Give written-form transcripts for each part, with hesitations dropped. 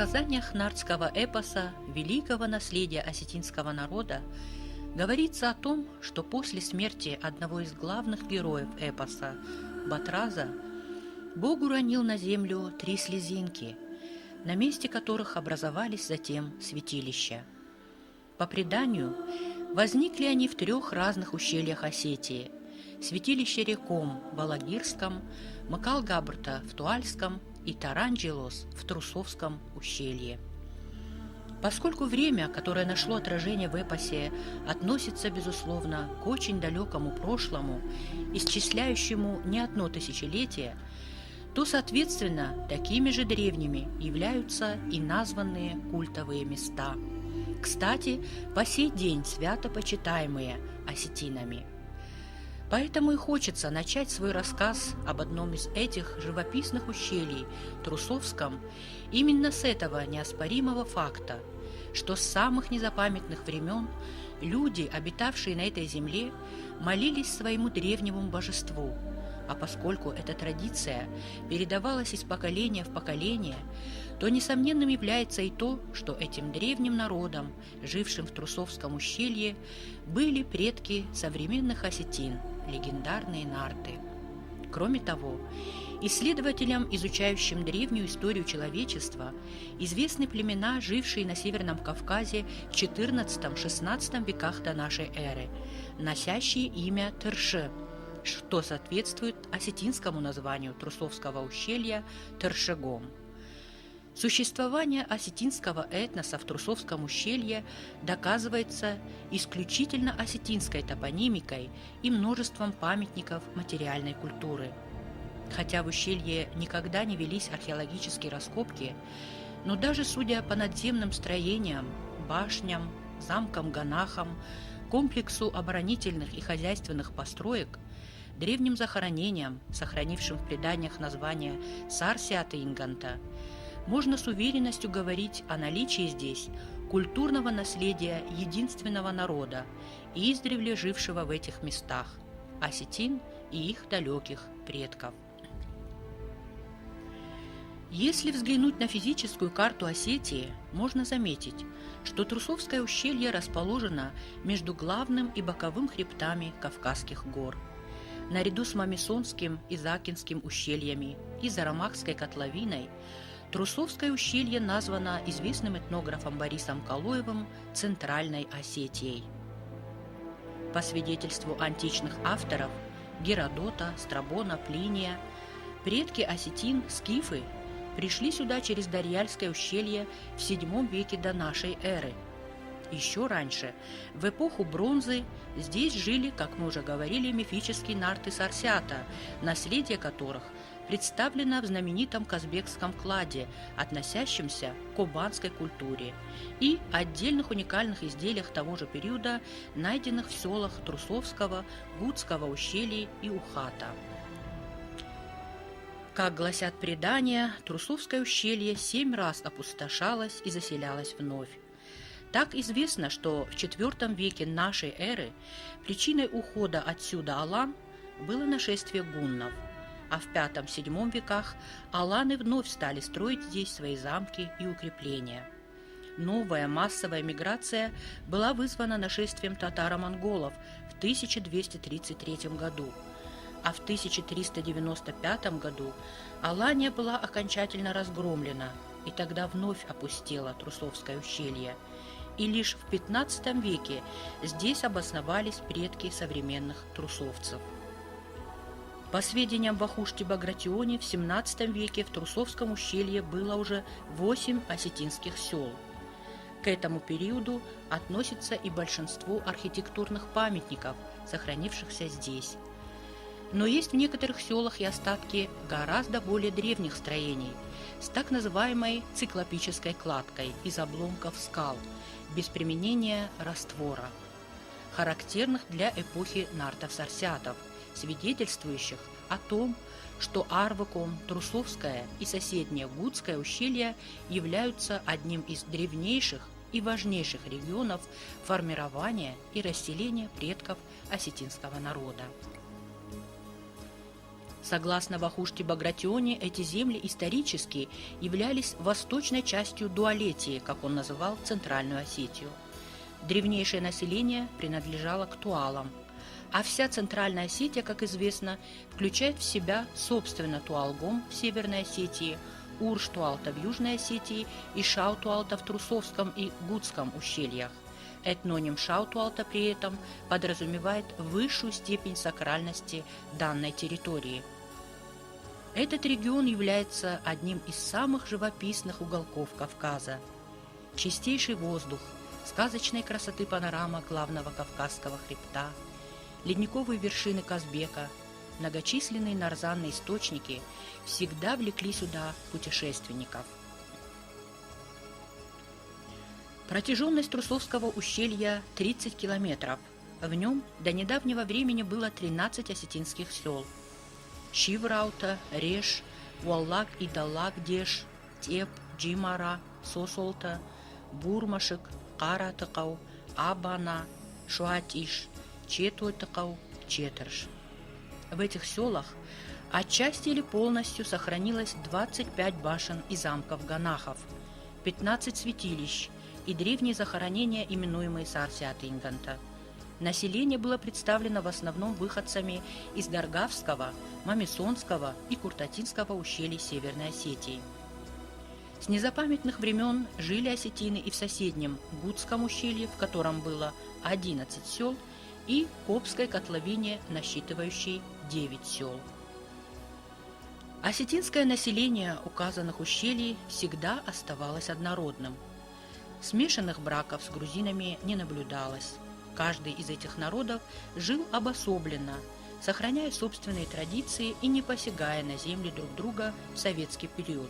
сказаниях нардского эпоса великого наследия осетинского народа говорится о том, что после смерти одного из главных героев эпоса, Батраза, Бог уронил на землю 3 слезинки, на месте которых образовались затем святилища. По преданию, возникли они в 3 разных ущельях Осетии: святилище Реком в Алагирском, Макалгабрта в Туальском и Таранджелос в Трусовском ущелье. Поскольку время, которое нашло отражение в эпосе, относится, безусловно, к очень далекому прошлому, исчисляющему не одно тысячелетие, то, соответственно, такими же древними являются и названные культовые места, кстати, по сей день свято почитаемые осетинами. Поэтому и хочется начать свой рассказ об одном из этих живописных ущелий, Трусовском, именно с этого неоспоримого факта, что с самых незапамятных времен люди, обитавшие на этой земле, молились своему древнему божеству, а поскольку эта традиция передавалась из поколения в поколение, то несомненным является и то, что этим древним народом, жившим в Трусовском ущелье, были предки современных осетин, легендарные нарды. Кроме того, исследователям, изучающим древнюю историю человечества, известны племена, жившие на Северном Кавказе в XIV-XVI веках до нашей эры, носящие имя Тырше, что соответствует осетинскому названию Трусовского ущелья Тыршегом. Существование осетинского этноса в Трусовском ущелье доказывается исключительно осетинской топонимикой и множеством памятников материальной культуры. Хотя в ущелье никогда не велись археологические раскопки, но даже судя по надземным строениям, башням, замкам-ганахам, комплексу оборонительных и хозяйственных построек, древним захоронениям, сохранившим в преданиях название Сарсиата-Инганта, можно с уверенностью говорить о наличии здесь культурного наследия единственного народа, издревле жившего в этих местах – осетин и их далеких предков. Если взглянуть на физическую карту Осетии, можно заметить, что Трусовское ущелье расположено между главным и боковым хребтами Кавказских гор. Наряду с Мамисонским и Закинским ущельями и Зарамахской котловиной Трусовское ущелье названо известным этнографом Борисом Калоевым Центральной Осетией. По свидетельству античных авторов Геродота, Страбона, Плиния, предки осетин, скифы, пришли сюда через Дарьяльское ущелье в VII веке до нашей эры. Еще раньше, в эпоху бронзы, здесь жили, как мы уже говорили, мифические нарты Сарсиата, наследие которых представлено в знаменитом казбекском кладе, относящемся к кубанской культуре, и отдельных уникальных изделиях того же периода, найденных в селах Трусовского, Гудского ущелья и Ухата. Как гласят предания, Трусовское ущелье 7 раз опустошалось и заселялось вновь. Так известно, что в IV веке нашей эры причиной ухода отсюда алан было нашествие гуннов, а в V-VII веках аланы вновь стали строить здесь свои замки и укрепления. Новая массовая миграция была вызвана нашествием татаро-монголов в 1233 году, а в 1395 году Алания была окончательно разгромлена, и тогда вновь опустело Трусовское ущелье, и лишь в XV веке здесь обосновались предки современных трусовцев. По сведениям Вахушти Багратиони, в XVII веке в Трусовском ущелье было уже 8 осетинских сел. К этому периоду относится и большинство архитектурных памятников, сохранившихся здесь. Но есть в некоторых селах и остатки гораздо более древних строений с так называемой циклопической кладкой из обломков скал, без применения раствора, характерных для эпохи нартов-сарсиатов, свидетельствующих о том, что Арваком, Трусовское и соседнее Гудское ущелье являются одним из древнейших и важнейших регионов формирования и расселения предков осетинского народа. Согласно Вахушти Багратионе, эти земли исторически являлись восточной частью Дуалетии, как он называл Центральную Осетию. Древнейшее население принадлежало к туалам, а вся Центральная Осетия, как известно, включает в себя, собственно, Туалгом в Северной Осетии, Урш-Туалта в Южной Осетии и Шау-Туалта в Трусовском и Гудском ущельях. Этноним Шау-Туалта при этом подразумевает высшую степень сакральности данной территории. Этот регион является одним из самых живописных уголков Кавказа. Чистейший воздух, сказочной красоты панорама главного Кавказского хребта, ледниковые вершины Казбека, многочисленные нарзанные источники всегда влекли сюда путешественников. Протяженность Трусовского ущелья 30 километров. В нем до недавнего времени было 13 осетинских сел: Шивраута, Реш, Уаллак и Даллак-Деш, Теп, Джимара, Сосолта, Бурмашек, Каратыкау, Абана, Шуатиш, Четуэтыкау, Четырш. В этих селах отчасти или полностью сохранилось 25 башен и замков ганахов, 15 святилищ и древние захоронения, именуемые Сарсиат-Инганта. Население было представлено в основном выходцами из Даргавского, Мамисонского и Куртатинского ущелий Северной Осетии. С незапамятных времен жили осетины и в соседнем Гудском ущелье, в котором было 11 сел, и Копской котловине, насчитывающей 9 сел. Осетинское население указанных ущелий всегда оставалось однородным. Смешанных браков с грузинами не наблюдалось. Каждый из этих народов жил обособленно, сохраняя собственные традиции и не посягая на земли друг друга в советский период.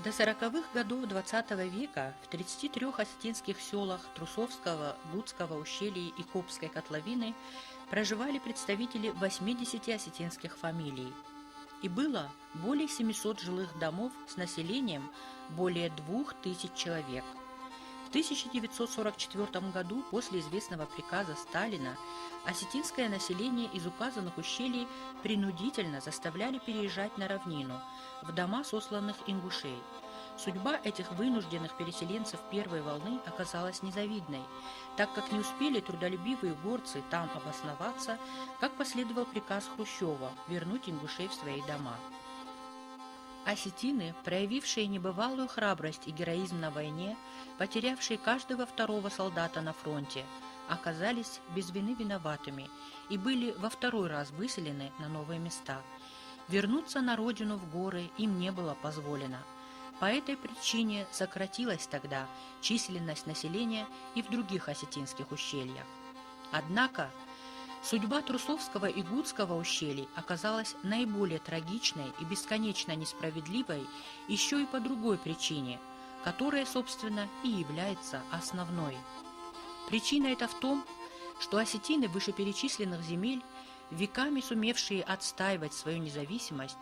До 40-х годов XX века в 33 осетинских селах Трусовского, Гудского ущелья и Копской котловины проживали представители 80 осетинских фамилий, и было более 700 жилых домов с населением более 2000 человек. В 1944 году, после известного приказа Сталина, осетинское население из указанных ущелий принудительно заставляли переезжать на равнину, в дома сосланных ингушей. Судьба этих вынужденных переселенцев первой волны оказалась незавидной, так как не успели трудолюбивые горцы там обосноваться, как последовал приказ Хрущева вернуть ингушей в свои дома. Осетины, проявившие небывалую храбрость и героизм на войне, потерявшие каждого второго солдата на фронте, оказались без вины виноватыми и были во второй раз выселены на новые места. Вернуться на родину в горы им не было позволено. По этой причине сократилась тогда численность населения и в других осетинских ущельях. Однако судьба Трусовского и Гудского ущелий оказалась наиболее трагичной и бесконечно несправедливой еще и по другой причине, которая, собственно, и является основной. Причина эта в том, что осетины вышеперечисленных земель, веками сумевшие отстаивать свою независимость,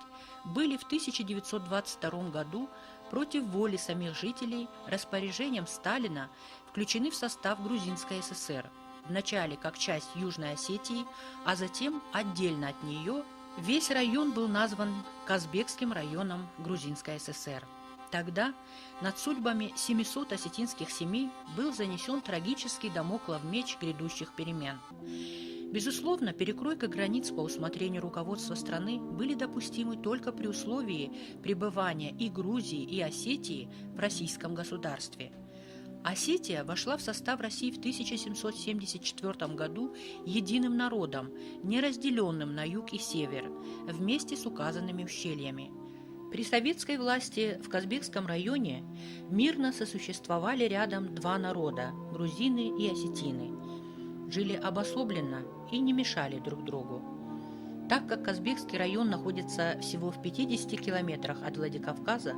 были в 1922 году против воли самих жителей распоряжением Сталина включены в состав Грузинской ССР, вначале как часть Южной Осетии, а затем отдельно от нее. Весь район был назван Казбекским районом Грузинской ССР. Тогда над судьбами 700 осетинских семей был занесен трагический дамоклов меч грядущих перемен. Безусловно, перекройка границ по усмотрению руководства страны были допустимы только при условии пребывания и Грузии, и Осетии в российском государстве. Осетия вошла в состав России в 1774 году единым народом, неразделенным на юг и север, вместе с указанными ущельями. При советской власти в Казбекском районе мирно сосуществовали рядом два народа – грузины и осетины. Жили обособленно и не мешали друг другу. Так как Казбекский район находится всего в 50 километрах от Владикавказа,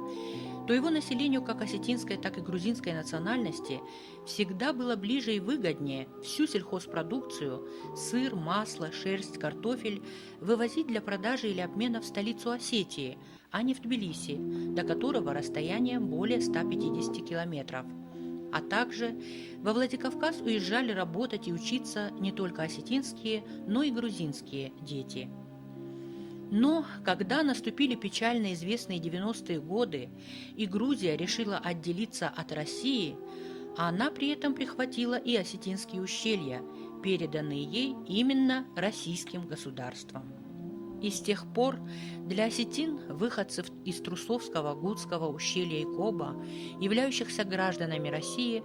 то его населению как осетинской, так и грузинской национальности всегда было ближе и выгоднее всю сельхозпродукцию – сыр, масло, шерсть, картофель – вывозить для продажи или обмена в столицу Осетии, а не в Тбилиси, до которого расстояние более 150 километров. А также во Владикавказ уезжали работать и учиться не только осетинские, но и грузинские дети. Но когда наступили печально известные 90-е годы и Грузия решила отделиться от России, она при этом прихватила и осетинские ущелья, переданные ей именно российским государством. И с тех пор для осетин, выходцев из Трусовского, Гудского ущелья и Коба, являющихся гражданами России,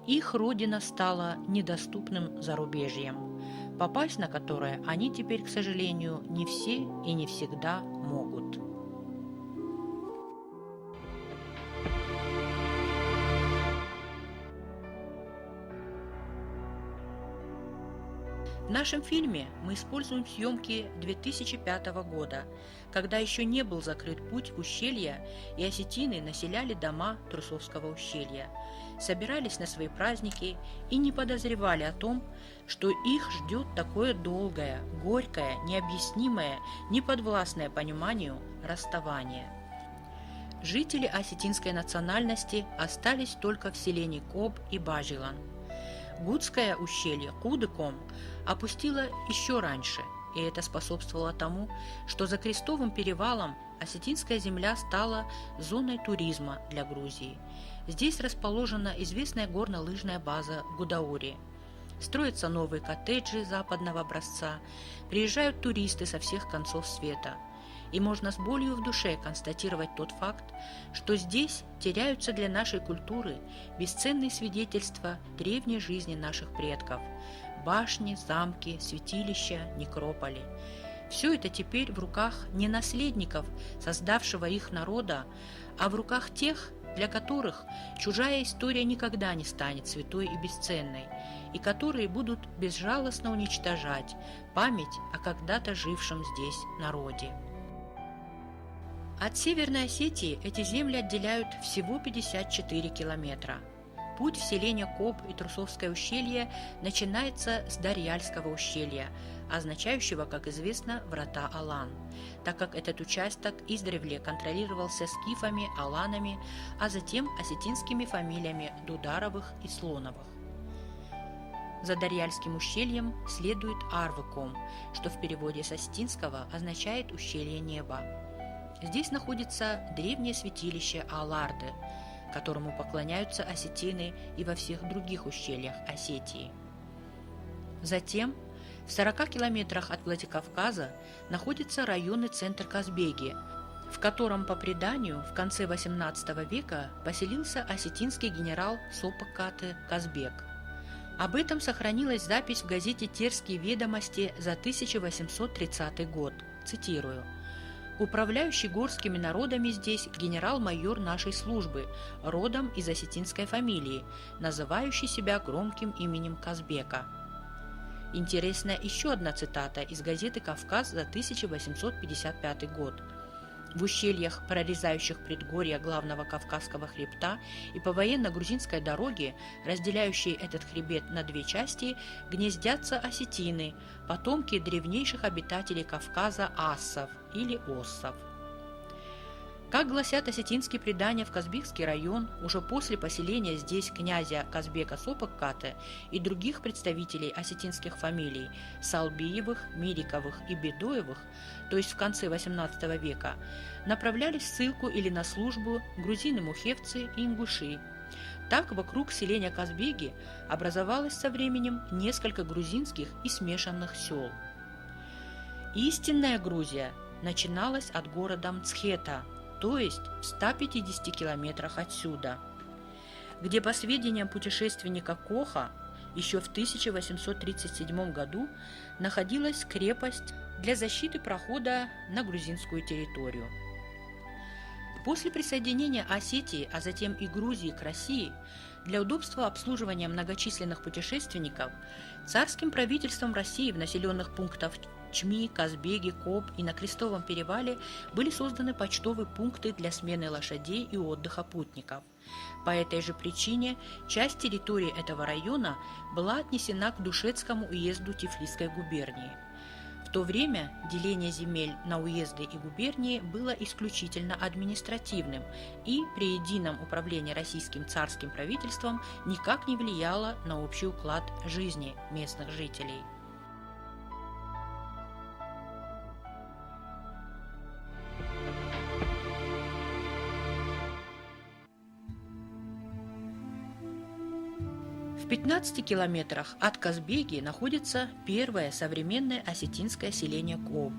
их родина стала недоступным зарубежьем, попасть на которое они теперь, к сожалению, не все и не всегда могут. В нашем фильме мы используем съемки 2005 года, когда еще не был закрыт путь в ущелье, и осетины населяли дома Трусовского ущелья, собирались на свои праздники и не подозревали о том, что их ждет такое долгое, горькое, необъяснимое, неподвластное пониманию расставание. Жители осетинской национальности остались только в селении Коб и Бажилан. Гудское ущелье Кудыком опустило еще раньше, и это способствовало тому, что за Крестовым перевалом осетинская земля стала зоной туризма для Грузии. Здесь расположена известная горно-лыжная база Гудаури. Строятся новые коттеджи западного образца, приезжают туристы со всех концов света. И можно с болью в душе констатировать тот факт, что здесь теряются для нашей культуры бесценные свидетельства древней жизни наших предков – башни, замки, святилища, некрополи. Все это теперь в руках не наследников, создавшего их народа, а в руках тех, для которых чужая история никогда не станет святой и бесценной, и которые будут безжалостно уничтожать память о когда-то жившем здесь народе. От Северной Осетии эти земли отделяют всего 54 километра. Путь в селение Коб и Трусовское ущелье начинается с Дарьяльского ущелья, означающего, как известно, врата Алан, так как этот участок издревле контролировался скифами, аланами, а затем осетинскими фамилиями Дударовых и Слоновых. За Дарьяльским ущельем следует Арвыком, что в переводе с осетинского означает «ущелье неба». Здесь находится древнее святилище Аларды, которому поклоняются осетины и во всех других ущельях Осетии. Затем, в 40 километрах от Владикавказа, находится районный центр Казбеги, в котором, по преданию, в конце XVIII века поселился осетинский генерал Сопокаты Казбек. Об этом сохранилась запись в газете «Терские ведомости» за 1830 год. Цитирую. «Управляющий горскими народами здесь генерал-майор нашей службы, родом из осетинской фамилии, называющий себя громким именем Казбека». Интересна еще одна цитата из газеты «Кавказ» за 1855 год. В ущельях, прорезающих предгорья главного Кавказского хребта и по военно-грузинской дороге, разделяющей этот хребет на две части, гнездятся осетины, потомки древнейших обитателей Кавказа ассов или оссов. Как гласят осетинские предания, в Казбекский район уже после поселения здесь князя Казбека Сопоккаты и других представителей осетинских фамилий Салбиевых, Мириковых и Бедоевых, то есть в конце XVIII века, направлялись в ссылку или на службу грузины-мухевцы и ингуши. Так вокруг селения Казбеги образовалось со временем несколько грузинских и смешанных сел. Истинная Грузия начиналась от города Мцхета, то есть в 150 километрах отсюда, где, по сведениям путешественника Коха, еще в 1837 году находилась крепость для защиты прохода на грузинскую территорию. После присоединения Осетии, а затем и Грузии к России, Для удобства обслуживания многочисленных путешественников царским правительством России в населенных пунктах Чми, Казбеге, Коб и на Крестовом перевале были созданы почтовые пункты для смены лошадей и отдыха путников. По этой же причине часть территории этого района была отнесена к Душецкому уезду Тифлисской губернии. В то время деление земель на уезды и губернии было исключительно административным и при едином управлении российским царским правительством никак не влияло на общий уклад жизни местных жителей. В 15 километрах от Казбеги находится первое современное осетинское селение Коб.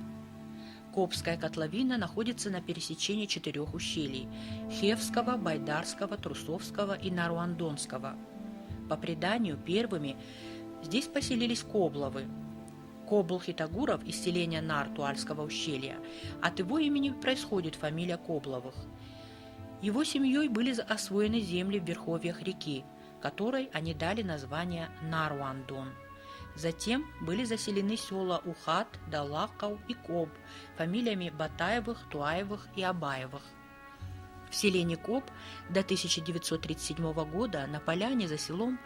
Кобская котловина находится на пересечении 4 ущелий – Хевского, Байдарского, Трусовского и Наруандонского. По преданию, первыми здесь поселились Кобловы. Кобл Хитагуров из селения Нар Туальского ущелья, от его имени происходит фамилия Кобловых. Его семьей были освоены земли в верховьях реки, которой они дали название Наруандон. Затем были заселены села Ухат, Далакау и Коб фамилиями Батаевых, Туаевых и Абаевых. В селении Коб до 1937 года на поляне за селом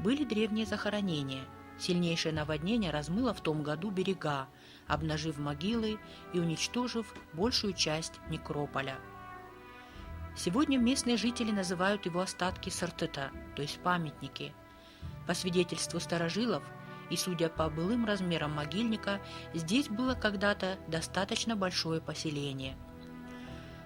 были древние захоронения. Сильнейшее наводнение размыло в том году берега, обнажив могилы и уничтожив большую часть некрополя. Сегодня местные жители называют его остатки сартыта, то есть памятники. По свидетельству старожилов и судя по былым размерам могильника, здесь было когда-то достаточно большое поселение.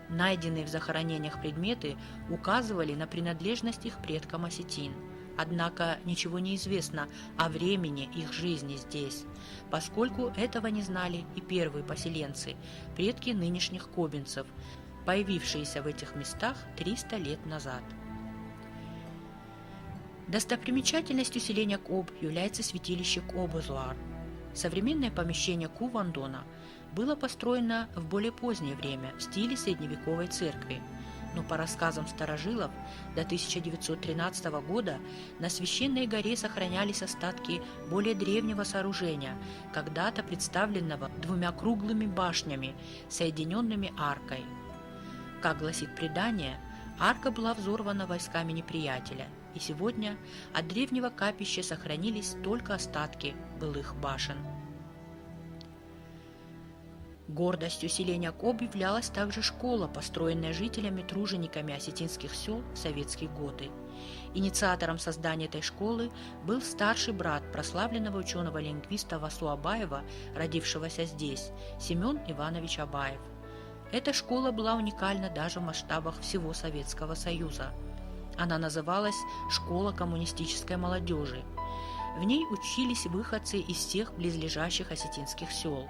Найденные в захоронениях предметы указывали на принадлежность их предкам осетин. Однако ничего не известно о времени их жизни здесь, поскольку этого не знали и первые поселенцы, предки нынешних кобинцев, появившиеся в этих местах 300 лет назад. Достопримечательностью селения Коб является святилище Кобузуар. Современное помещение Кувандона было построено в более позднее время в стиле средневековой церкви, но по рассказам старожилов до 1913 года на священной горе сохранялись остатки более древнего сооружения, когда-то представленного 2 круглыми башнями, соединенными аркой. Как гласит предание, арка была взорвана войсками неприятеля, и сегодня от древнего капища сохранились только остатки былых башен. Гордостью селения Коб являлась также школа, построенная жителями-тружениками осетинских сел в советские годы. Инициатором создания этой школы был старший брат прославленного ученого-лингвиста Васу Абаева, родившегося здесь, Семен Иванович Абаев. Эта школа была уникальна даже в масштабах всего Советского Союза. Она называлась «Школа коммунистической молодежи». В ней учились выходцы из всех близлежащих осетинских сел.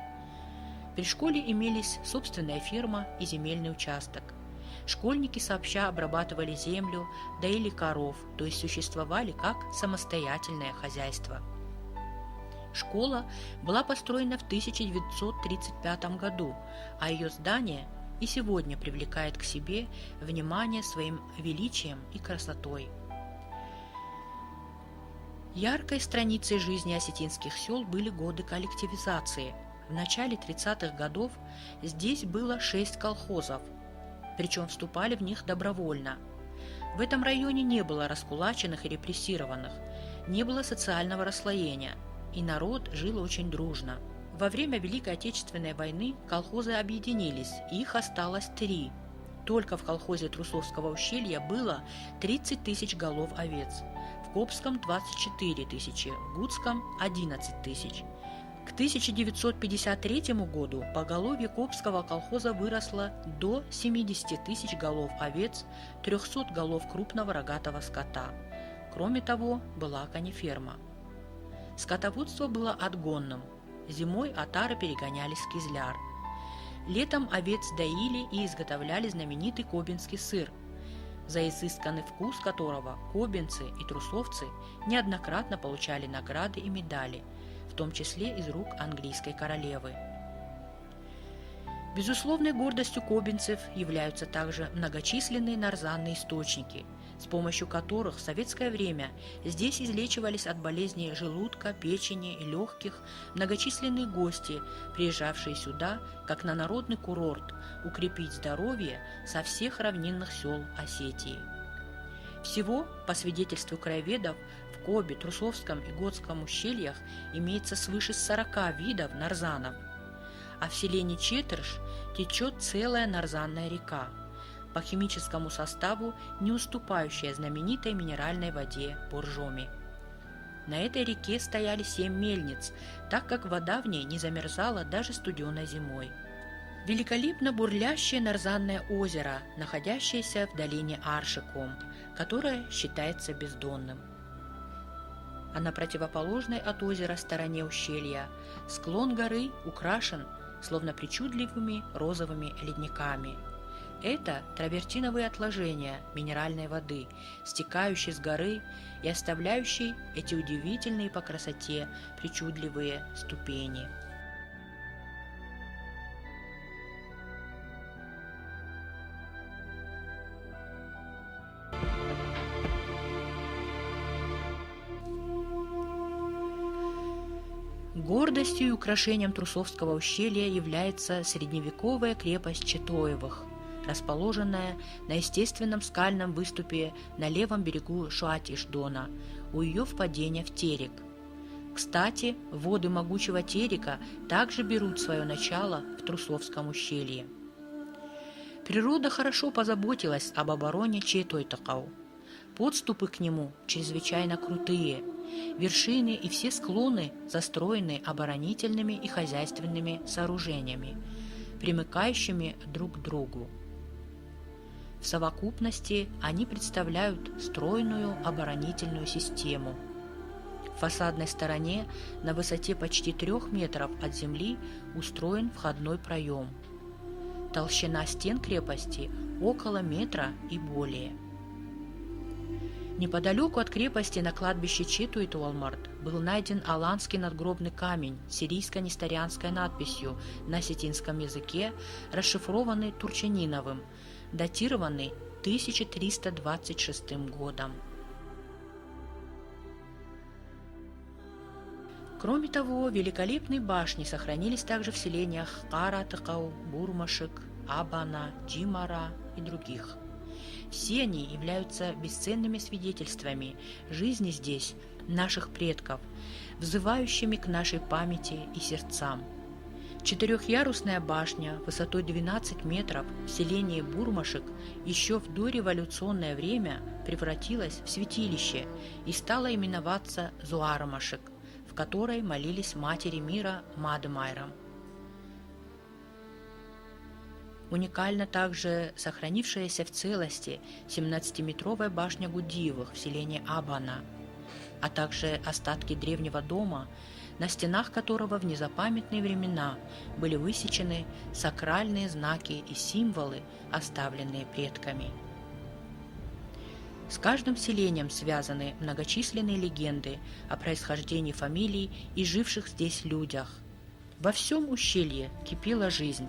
При школе имелись собственная ферма и земельный участок. Школьники сообща обрабатывали землю, доили коров, то есть существовали как самостоятельное хозяйство. Школа была построена в 1935 году, а ее здание и сегодня привлекает к себе внимание своим величием и красотой. Яркой страницей жизни осетинских сел были годы коллективизации. В начале 30-х годов здесь было 6 колхозов, причем вступали в них добровольно. В этом районе не было раскулаченных и репрессированных, не было социального расслоения, и народ жил очень дружно. Во время Великой Отечественной войны колхозы объединились, и их осталось 3. Только в колхозе Трусовского ущелья было 30 тысяч голов овец, в Кобском 24 тысячи, в Гудском 11 тысяч. К 1953 году поголовье Кобского колхоза выросло до 70 тысяч голов овец, 300 голов крупного рогатого скота. Кроме того, была конеферма. Скотоводство было отгонным. Зимой отары перегонялись в Кизляр. Летом овец доили и изготовляли знаменитый кобинский сыр, за изысканный вкус которого кобинцы и трусовцы неоднократно получали награды и медали, в том числе из рук английской королевы. Безусловной гордостью кобинцев являются также многочисленные нарзанные источники, с помощью которых в советское время здесь излечивались от болезней желудка, печени и легких многочисленные гости, приезжавшие сюда, как на народный курорт, укрепить здоровье со всех равнинных сел Осетии. Всего, по свидетельству краеведов, в Коби, Трусовском и Готском ущельях имеется свыше 40 видов нарзанов, а в селении Четырш течет целая нарзанная река, по химическому составу не уступающая знаменитой минеральной воде Боржоми. На этой реке стояли 7 мельниц, так как вода в ней не замерзала даже студеной зимой. Великолепно бурлящее нарзанное озеро, находящееся в долине Аршиком, которое считается бездонным. А на противоположной от озера стороне ущелья склон горы украшен словно причудливыми розовыми ледниками. Это травертиновые отложения минеральной воды, стекающие с горы и оставляющие эти удивительные по красоте причудливые ступени. Гордостью и украшением Трусовского ущелья является средневековая крепость Четоевых, расположенная на естественном скальном выступе на левом берегу Шуатиш-Дона, у ее впадения в Терек. Кстати, воды могучего Терека также берут свое начало в Трусовском ущелье. Природа хорошо позаботилась об обороне Четойтакау. Подступы к нему чрезвычайно крутые, вершины и все склоны застроены оборонительными и хозяйственными сооружениями, примыкающими друг к другу. В совокупности они представляют стройную оборонительную систему. В фасадной стороне на высоте почти 3 метров от земли устроен входной проем. Толщина стен крепости около метра и более. Неподалеку от крепости на кладбище Четуй-Туалмарт был найден аланский надгробный камень с сирийско-несторианской надписью на осетинском языке, расшифрованный Турчаниновым, датированный 1326 годом. Кроме того, великолепные башни сохранились также в селениях Кара-Тыкау, Бурмашек, Абана, Джимара и других. Все они являются бесценными свидетельствами жизни здесь наших предков, взывающими к нашей памяти и сердцам. Четырехъярусная башня высотой 12 метров в селении Бурмашек еще в дореволюционное время превратилась в святилище и стала именоваться Зуармашек, в которой молились матери мира Мадмайрам. Уникальна также сохранившаяся в целости 17-метровая башня Гудиевых в селении Абана, а также остатки древнего дома, на стенах которого в незапамятные времена были высечены сакральные знаки и символы, оставленные предками. С каждым селением связаны многочисленные легенды о происхождении фамилий и живших здесь людях. Во всем ущелье кипела жизнь,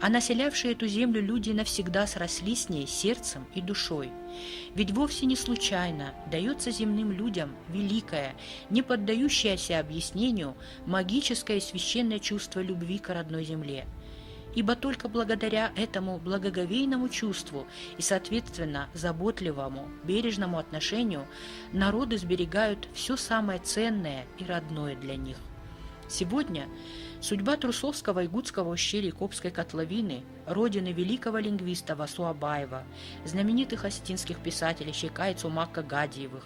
а населявшие эту землю люди навсегда срослись с ней сердцем и душой. Ведь вовсе не случайно дается земным людям великое, не поддающееся объяснению, магическое и священное чувство любви к родной земле. Ибо только благодаря этому благоговейному чувству и, соответственно, заботливому, бережному отношению народы сберегают все самое ценное и родное для них. Сегодня судьба Трусовского и Гудского ущелья Копской котловины, родины великого лингвиста Васу Абаева, знаменитых осетинских писателей Шейка и Цумака Гадиевых,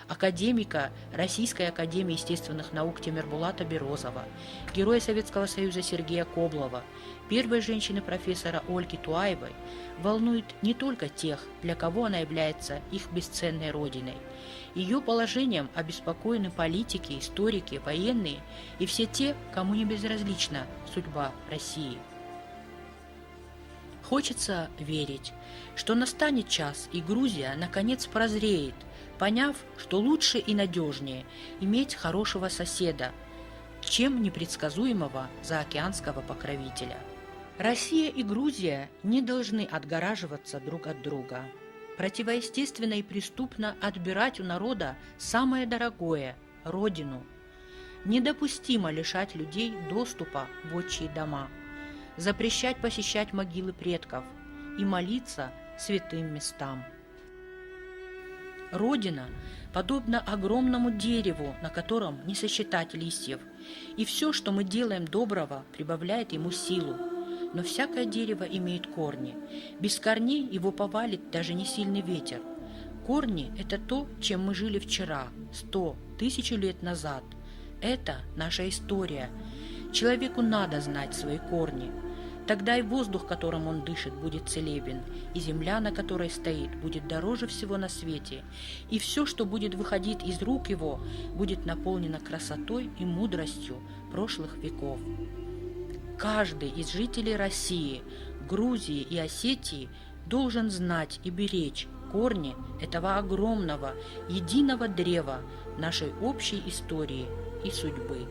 академика Российской академии естественных наук Тимирбулата Берозова, героя Советского Союза Сергея Коблова, первой женщины-профессора Ольги Туаевой, волнует не только тех, для кого она является их бесценной родиной. Ее положением обеспокоены политики, историки, военные и все те, кому не безразлична судьба России. Хочется верить, что настанет час, и Грузия наконец прозреет, поняв, что лучше и надежнее иметь хорошего соседа, чем непредсказуемого заокеанского покровителя. Россия и Грузия не должны отгораживаться друг от друга. Противоестественно и преступно отбирать у народа самое дорогое – родину. Недопустимо лишать людей доступа в отчие дома, запрещать посещать могилы предков и молиться святым местам. Родина подобна огромному дереву, на котором не сосчитать листьев, и все, что мы делаем доброго, прибавляет ему силу. Но всякое дерево имеет корни. Без корней его повалит даже не сильный ветер. Корни – это то, чем мы жили вчера, 100, 1000 лет назад. Это наша история. Человеку надо знать свои корни. Тогда и воздух, которым он дышит, будет целебен, и земля, на которой стоит, будет дороже всего на свете, и все, что будет выходить из рук его, будет наполнено красотой и мудростью прошлых веков. Каждый из жителей России, Грузии и Осетии должен знать и беречь корни этого огромного, единого древа нашей общей истории и судьбы.